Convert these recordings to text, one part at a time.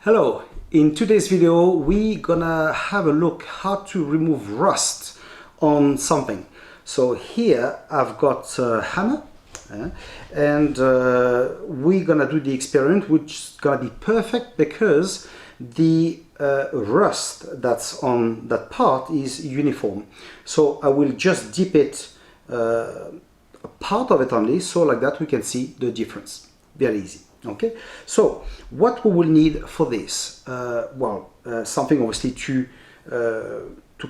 Hello, in today's video we're gonna have a look how to remove rust on something. So here I've got a hammer and we're gonna do the experiment, which is gonna be perfect because the rust that's on that part is uniform. So I will just dip it, a part of it only, so like that we can see the difference. Very easy. Okay, so what we will need for this, something obviously to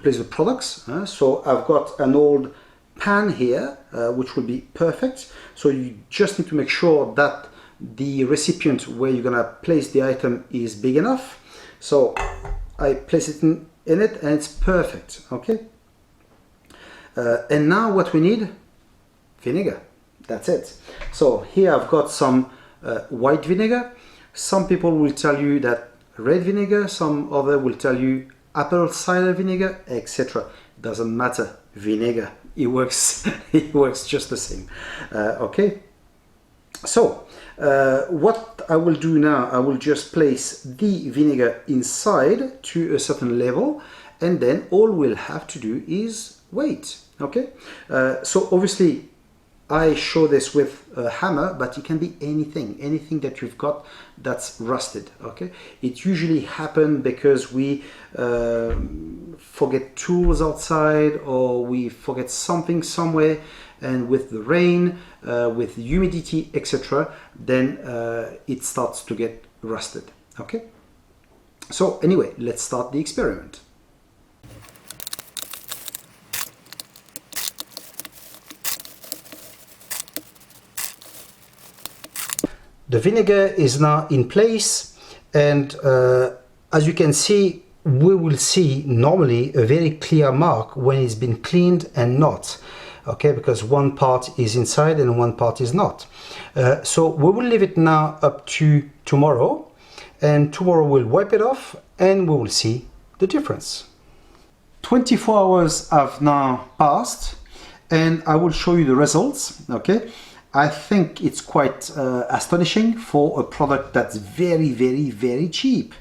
place the products. So I've got an old pan here, which will be perfect. So you just need to make sure that the recipient where you're gonna place the item is big enough. So I place it in it and it's perfect. Okay, and now what we need, vinegar. That's it. So here I've got some white vinegar. Some people will tell you that red vinegar, some other will tell you apple cider vinegar, etc. Doesn't matter, vinegar, it works. It works just the same. Okay, so what I will do now, I will just place the vinegar inside to a certain level, and then all we'll have to do is wait. Okay, so obviously I show this with a hammer, but it can be anything that you've got that's rusted. Okay, it usually happens because we forget tools outside, or we forget something somewhere, and with the rain, with humidity, etc., then it starts to get rusted. Okay, so anyway, let's start the experiment. The vinegar is now in place, and as you can see, we will see normally a very clear mark when it's been cleaned and not. Okay, because one part is inside and one part is not. So we will leave it now up to tomorrow, and tomorrow we'll wipe it off and we will see the difference. 24 hours have now passed and I will show you the results. Okay, I think it's quite astonishing for a product that's very cheap.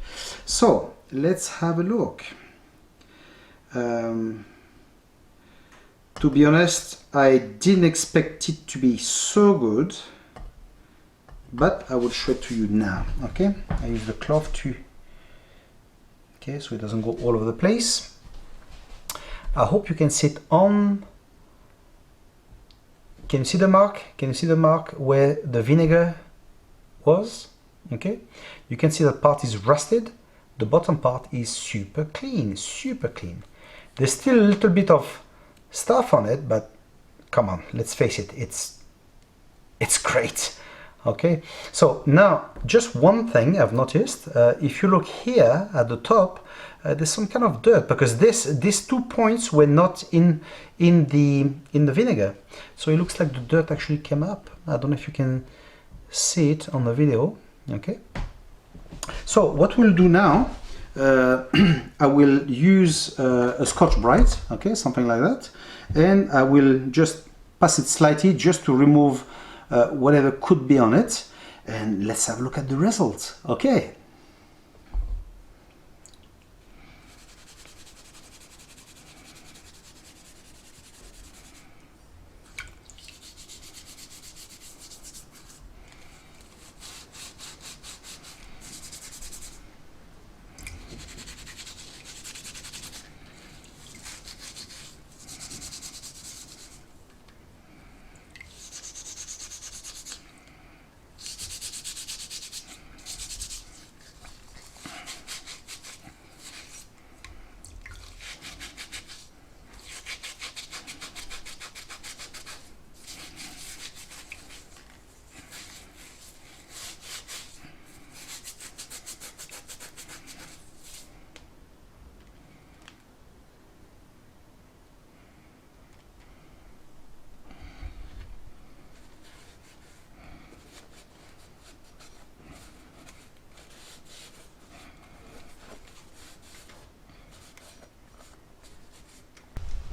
So let's have a look. To be honest, I didn't expect it to be so good, but I will show it to you now. Okay, I use the cloth to, okay, so it doesn't go all over the place. I hope you can see it on. Can you see the mark? Can you see the mark where the vinegar was? Okay, you can see that part is rusted. The bottom part is super clean, super clean. There's still a little bit of stuff on it, but come on, let's face it, it's great. Okay, so now just one thing I've noticed. If you look here at the top, there's some kind of dirt, because these 2 points were not in the vinegar, so it looks like the dirt actually came up. I don't know if you can see it on the video. Okay, so what we'll do now, I will use a Scotch-Brite, okay, something like that, and I will just pass it slightly just to remove whatever could be on it, and let's have a look at the results. Okay.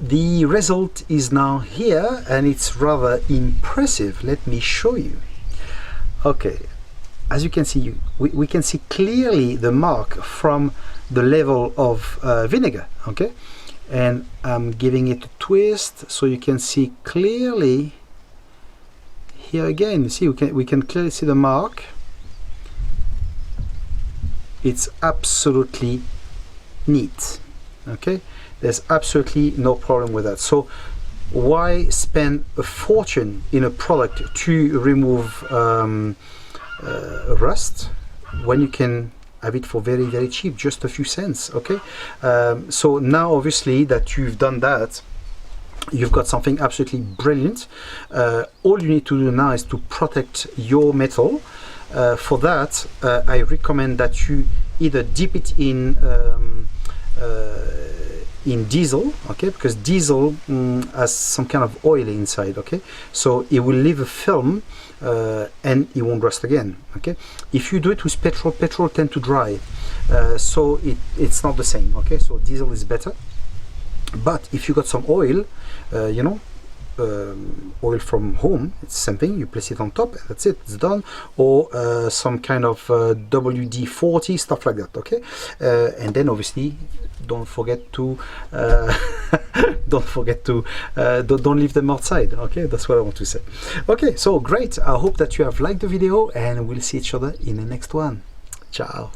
The result is now here and it's rather impressive. Let me show you. Okay, as you can see, we can see clearly the mark from the level of vinegar, okay? And I'm giving it a twist so you can see clearly. Here again, you see, we can clearly see the mark. It's absolutely neat, okay? There's absolutely no problem with that. So why spend a fortune in a product to remove rust when you can have it for very, very cheap, just a few cents, okay? So now obviously that you've done that, you've got something absolutely brilliant. All you need to do now is to protect your metal. For that, I recommend that you either dip it in diesel, okay, because diesel has some kind of oil inside, okay, so it will leave a film and it won't rust again, okay. If you do it with petrol tend to dry, so it's not the same, okay. So diesel is better. But if you got some oil, you know, oil from home, it's the same thing. You place it on top and that's it, it's done. Or some kind of WD-40, stuff like that, okay. And then obviously don't forget to don't leave them outside, okay. That's what I want to say. Okay, so great. I hope that you have liked the video and we'll see each other in the next one. Ciao.